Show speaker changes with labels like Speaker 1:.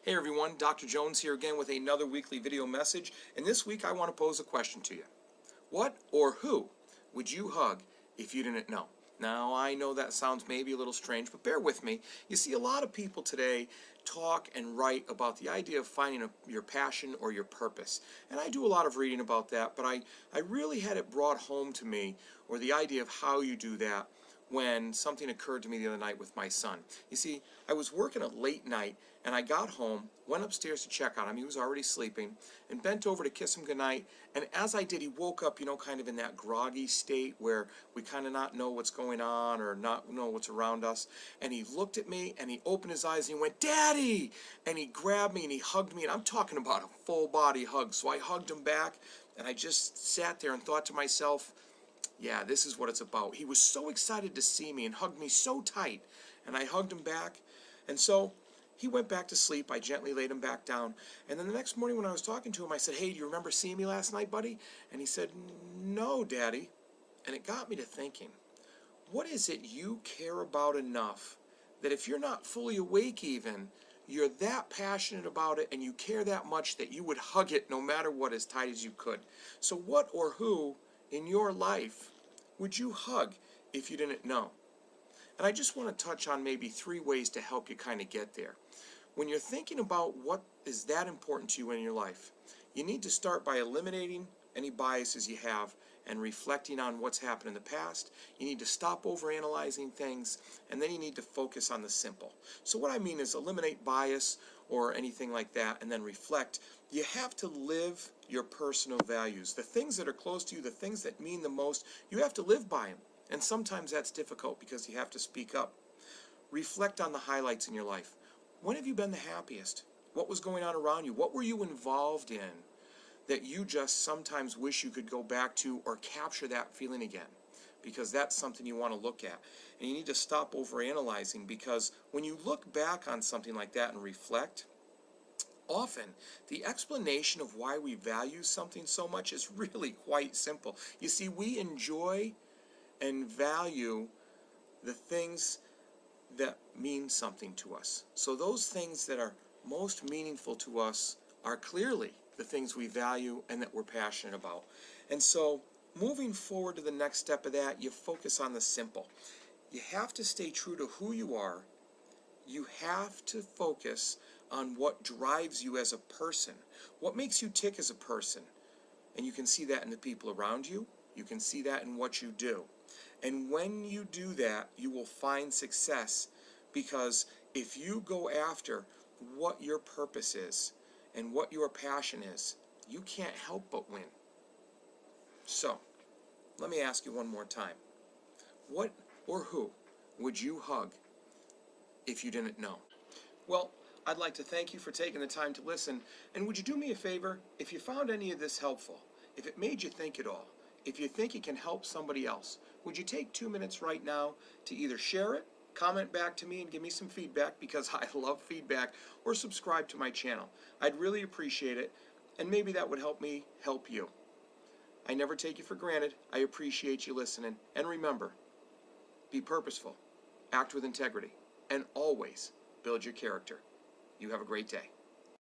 Speaker 1: Hey everyone, Dr. Jones here again with another weekly video message, and this week I want to pose a question to you. What or who would you hug if you didn't know? Now, I know that sounds maybe a little strange, but bear with me. You see, a lot of people today talk and write about the idea of finding your passion or your purpose. And I do a lot of reading about that, but I really had it brought home to me, or the idea of how you do that, when something occurred to me the other night with my son. You see, I was working a late night, and I got home, went upstairs to check on him. He was already sleeping, and bent over to kiss him goodnight. And as I did, he woke up, kind of in that groggy state where we kind of not know what's going on or not know what's around us. And he looked at me, and he opened his eyes, and he went, "Daddy!" And he grabbed me, and he hugged me, and I'm talking about a full body hug. So I hugged him back, and I just sat there and thought to myself, yeah, this is what it's about. He was so excited to see me and hugged me so tight, and I hugged him back. And so he went back to sleep. I gently laid him back down. And then the next morning when I was talking to him, I said, "Hey, do you remember seeing me last night, buddy?" And he said, "No, Daddy." And it got me to thinking, what is it you care about enough that if you're not fully awake even, you're that passionate about it and you care that much that you would hug it no matter what, as tight as you could? So what or who in your life would you hug if you didn't know? And I just want to touch on maybe 3 ways to help you kind of get there. When you're thinking about what is that important to you in your life, you need to start by eliminating any biases you have and reflecting on what's happened in the past. You need to stop overanalyzing things, and then you need to focus on the simple. So what I mean is eliminate bias or anything like that, and then reflect. You have to live your personal values. The things that are close to you, the things that mean the most, you have to live by them. And sometimes that's difficult because you have to speak up. Reflect on the highlights in your life. When have you been the happiest? What was going on around you? What were you involved in that you just sometimes wish you could go back to or capture that feeling again? Because that's something you want to look at. And you need to stop overanalyzing, because when you look back on something like that and reflect, often the explanation of why we value something so much is really quite simple. You see, we enjoy and value the things that mean something to us. So those things that are most meaningful to us are clearly the things we value and that we're passionate about. And so moving forward to the next step of that, you focus on the simple. You have to stay true to who you are. You have to focus on what drives you as a person, what makes you tick as a person. And you can see that in the people around you. You can see that in what you do. And when you do that, you will find success, because if you go after what your purpose is and what your passion is, you can't help but win. So, let me ask you one more time. What or who would you hug if you didn't know? Well, I'd like to thank you for taking the time to listen, and would you do me a favor? If you found any of this helpful, if it made you think at all, if you think it can help somebody else, would you take 2 minutes right now to either share it, comment back to me and give me some feedback, because I love feedback, or subscribe to my channel? I'd really appreciate it, and maybe that would help me help you. I never take you for granted. I appreciate you listening, and remember, be purposeful, act with integrity, and always build your character. You have a great day.